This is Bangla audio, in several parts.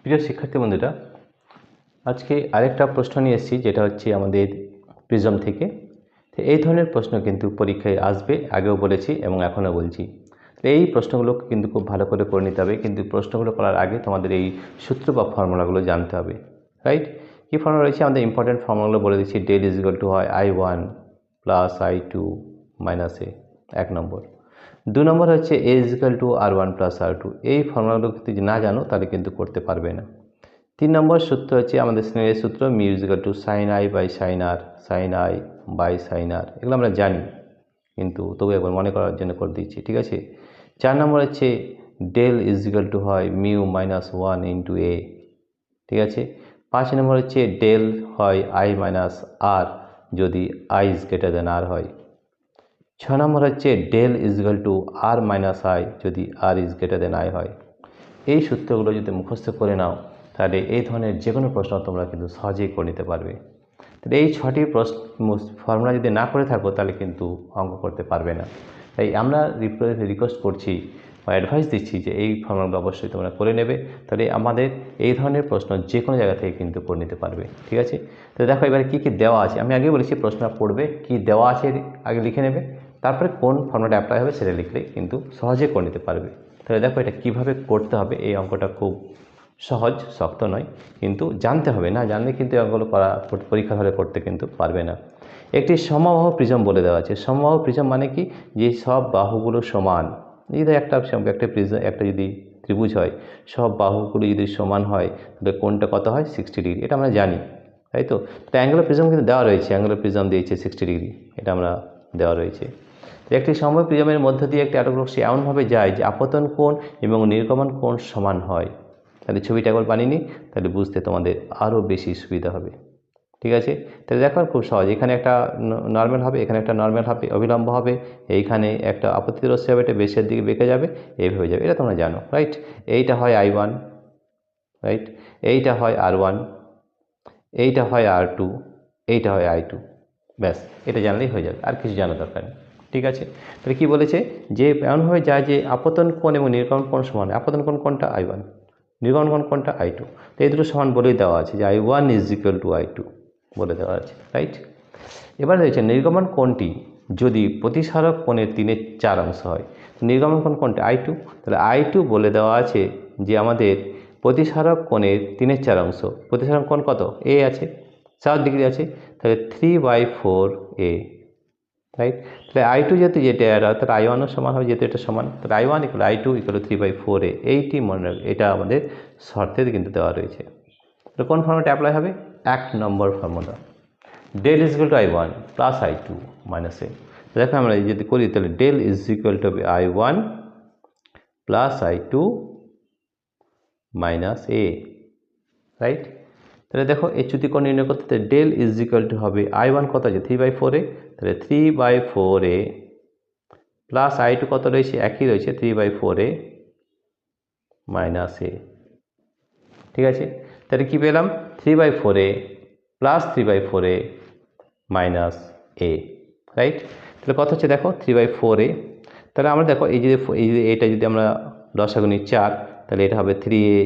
প্রিয় শিক্ষার্থী বন্ধুরা, আজকে আরেকটা প্রশ্ন নিয়ে এসেছি, যেটা হচ্ছে আমাদের প্রিজম থেকে। তো এই ধরনের প্রশ্ন কিন্তু পরীক্ষায় আসবে, আগেও বলেছি এবং এখনও বলছি। তো এই প্রশ্নগুলো কিন্তু খুব ভালো করে করে নিতে হবে, কিন্তু প্রশ্নগুলো করার আগে তোমাদের এই সূত্র বা ফর্মুলাগুলো জানতে হবে, রাইট? কী ফর্মুলা রয়েছে? আমাদের ইম্পর্টেন্ট ফর্মুলাগুলো বলে দিচ্ছি। ডেল ইজ ইকুয়াল টু হয় I1 প্লাস I2 মাইনাস এ, 1 নম্বর। 2 নম্বর হচ্ছে A is equal to R1 plus R2। এই ফর্মুলাগুলো যদি না জানো তাহলে কিন্তু করতে পারবে না। 3 নম্বর সূত্র হচ্ছে আমাদের স্নেলের সূত্র, mu is equal to sine I by sine R, sine I by sine R. এগুলো আমরা জানি, কিন্তু তবু একবার মনে করার জন্য করে দিচ্ছি, ঠিক আছে? 4 নম্বর হচ্ছে ডেল ইজ ইকুয়াল টু হয় মিউ মাইনাস 1 ইন্টু এ, ঠিক আছে? 5 নম্বর হচ্ছে ডেল হয় আই মাইনাস আর যদি I is greater than R হয়। 6 নম্বর হচ্ছে del is equal to R minus I যদি R is greater than I হয়। এই সূত্রগুলো যদি মুখস্থ করে নাও তাহলে এই ধরনের যে কোনো প্রশ্ন তোমরা কিন্তু সহজেই করে নিতে পারবে। তাহলে এই 6টি ফর্মুলা যদি না করে থাকো তাহলে কিন্তু অঙ্ক করতে পারবে না। তাই আমরা রিকোয়েস্ট করছি বা অ্যাডভাইস দিচ্ছি যে এই ফর্মুলাগুলো অবশ্যই তোমরা করে নেবে, তাহলে আমাদের এই ধরনের প্রশ্ন যে কোনো জায়গা থেকে কিন্তু করে নিতে পারবে, ঠিক আছে? তো দেখো এবারে কী কী দেওয়া আছে, আমি আগে বলেছি প্রশ্ন পড়বে, কি দেওয়া আছে আগে লিখে নেবে, তারপরে কোন ফর্মুলাটা অ্যাপ্লাই হবে সেটা লিখলেই কিন্তু সহজে করে নিতে পারবে। তাহলে দেখো এটা কিভাবে করতে হবে। এই অঙ্কটা খুব সহজ, শক্ত নয়, কিন্তু জানতে হবে, না জানলে কিন্তু এই অঙ্কগুলো পরীক্ষা হলে করতে কিন্তু পারবে না। একটি সমবাহু প্রিজম বলে দেওয়া আছে। সমবাহু প্রিজম মানে কি? যে সব বাহুগুলো সমান। যদি একটা প্রিজম, একটা যদি ত্রিভুজ হয়, সব বাহুগুলো যদি সমান হয় তাহলে কোণটা কত হয়? 60 ডিগ্রি। এটা আমরা জানি, তাই তো? তো অ্যাঙ্গুলার প্রিজম কিন্তু দেওয়া রয়েছে, অ্যাঙ্গুলার প্রিজম দিয়েছে 60 ডিগ্রি, এটা আমরা দেওয়া রয়েছে। একটি সমবাহু প্রিজমের মধ্য দিয়ে একটি আলোক রশ্মি এমনভাবে যায় যে আপতন কোণ এবং নির্গমন কোণ সমান হয়। তাহলে ছবিটা একবার বানিয়ে নিই, তাহলে বুঝতে তোমাদের আরও বেশি সুবিধা হবে, ঠিক আছে? তাহলে দেখো খুব সহজ, এখানে একটা নর্মাল হবে, এখানে একটা নর্মাল হবে, অবিলম্ব হবে, এইখানে একটা আপতিত রশ্মি হবে, এটা বেশের দিকে বেঁকে যাবে, এইভাবে যাবে, এটা তোমরা জানো, রাইট? এইটা হয় I1, রাইট? এইটা হয় R1, এইটা হয় R2, এইটা হয় I2। ব্যাস, এটা জানলেই হয়ে যাবে, আর কিছু জানার দরকার নেই, ঠিক আছে? তাহলে কী বলেছে? যে এমনভাবে যায় যে আপতন কোণ এবং নির্গমন কোণ সমান। আপতন কোণ কোনটা? I1, নির্গমন কোণ কোনটা? I2। তো এই দুটো সমান বলেই দেওয়া আছে যে I1 is equal two I2 বলে দেওয়া আছে, রাইট? এবার রয়েছে নির্গমন কোণটি যদি প্রতিসারক কোণের 3/4 অংশ হয়। নির্গমন কোণ কোনটা? I2। তাহলে I2 বলে দেওয়া আছে যে আমাদের প্রতিসারক কোণের 3/4 অংশ। প্রতিসারক কোণ কত? A আছে, 4 ডিগ্রি আছে, তাহলে 3/4 A, রাইট? তাহলে I2 যেহেতু যেটা তাহলে I1ও সমান হবে, যেহেতু এটা সমান, তাহলে I1 equal I2 equal 3/4 A। এইটি মনে রাখবে, এটা আমাদের শর্তের কিন্তু দেওয়া রয়েছে। তো কোন ফর্মুলাটা অ্যাপ্লাই হবে? 1 নম্বর formula, del is equal to I1 plus I2 minus A. দেখো আমরা যদি করি তাহলে ডেল ইজ ইকুয়াল টু হবে I1 প্লাস I2 মাইনাস এ, রাইট? তাহলে দেখো এই চ্যুতিকোণ নির্ণয় করতে ডেল ইজ ইকুয়াল টু হবে I1 কত আছে? 3/4 A, তাহলে 3/4 A প্লাস I2 কত রয়েছে? একই রয়েছে, 3/4 A মাইনাস এ, ঠিক আছে? তাহলে কী পেলাম? 3/4 A plus 3/4 A minus A, right? তাহলে কত হচ্ছে দেখো? 3/4 A। তাহলে আমরা দেখো এই যে এটা যদি আমরা লসাগু নিই 4, তাহলে এটা হবে 3A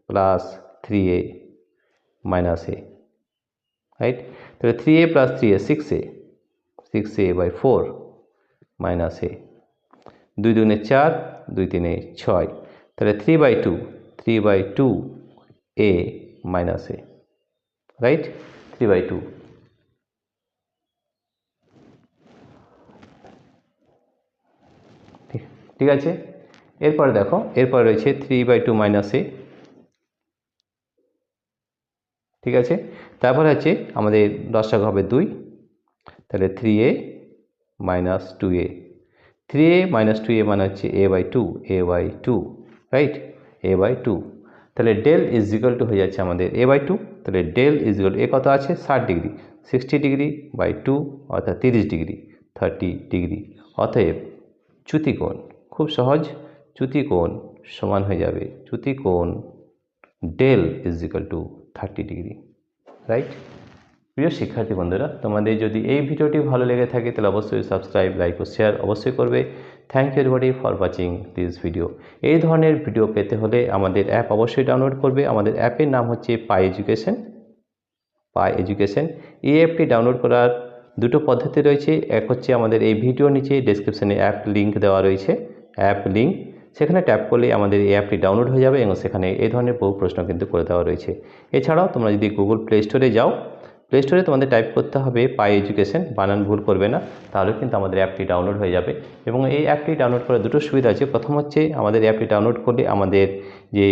প্লাস 3A মাইনাস এ, রাইট? তাহলে 3A plus 3A 6A, 6A/4 minus এ, 2 2 4, 2 3 6, তাহলে 3/2 A মাইনাস এ, রাইট? 3/2। ঠিক আছে, এরপরে দেখো, এরপরে রয়েছে 3/2 মাইনাস এ, ঠিক আছে? তারপরে হচ্ছে আমাদের লসাগু হবে 2, তাহলে 3A minus 2A। 3A minus 2A মানে হচ্ছে A/2, রাইট? A/2। তাহলে ডেল ইজ ইকুয়াল টু হয়ে যাচ্ছে আমাদের A/2। তাহলে ডেল ইজ ইকুয়াল টু, এ কত আছে? 60 ডিগ্রি, 60 ডিগ্রি বাই 2 অর্থাৎ 30 ডিগ্রি, 30 ডিগ্রি। অতএব চ্যুতিকোণ, খুব সহজ, চ্যুতিকোণ সমান হয়ে যাবে, চ্যুতিকোণ del is equal to 30 degree, right? প্রিয় শিক্ষার্থী বন্ধুরা, তোমাদের যদি এই ভিডিওটি ভালো লেগে থাকে তাহলে অবশ্যই সাবস্ক্রাইব, লাইক ও শেয়ার অবশ্যই করবে। Thank you everybody for watching this video. এই ধরনের ভিডিও পেতে হলে আমাদের অ্যাপ অবশ্যই ডাউনলোড করবে। আমাদের অ্যাপের নাম হচ্ছে পাই এডুকেশন। এই অ্যাপটি ডাউনলোড করার দুটো পদ্ধতি রয়েছে। এক হচ্ছে আমাদের এই ভিডিওর নিচে ডেসক্রিপশনে অ্যাপ লিঙ্ক দেওয়া রয়েছে, অ্যাপ লিঙ্ক, সেখানে ট্যাপ করলে আমাদের এই অ্যাপটি ডাউনলোড হয়ে যাবে এবং সেখানে এই ধরনের বহু প্রশ্ন কিন্তু করে দেওয়া রয়েছে। এছাড়াও তোমরা যদি গুগল প্লে স্টোরে যাও, প্লে স্টোরে তোমাদের টাইপ করতে হবে পাই এডুকেশন, বানান ভুল করবে না, তাহলে কিন্তু আমাদের অ্যাপটি ডাউনলোড হয়ে যাবে। এবং এই অ্যাপটি ডাউনলোড করার দুটো সুবিধা আছে। প্রথম হচ্ছে আমাদের অ্যাপটি ডাউনলোড করলে আমাদের যে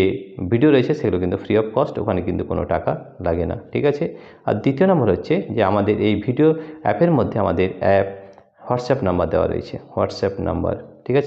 ভিডিও রয়েছে সেগুলো কিন্তু ফ্রি অফ কস্ট, ওখানে কিন্তু কোনো টাকা লাগে না, ঠিক আছে। আর দ্বিতীয় নম্বর হচ্ছে যে আমাদের এই ভিডিও অ্যাপের মধ্যে আমাদের হোয়াটসঅ্যাপ নাম্বার দেওয়া রয়েছে, হোয়াটসঅ্যাপ নাম্বার, ঠিক আছে।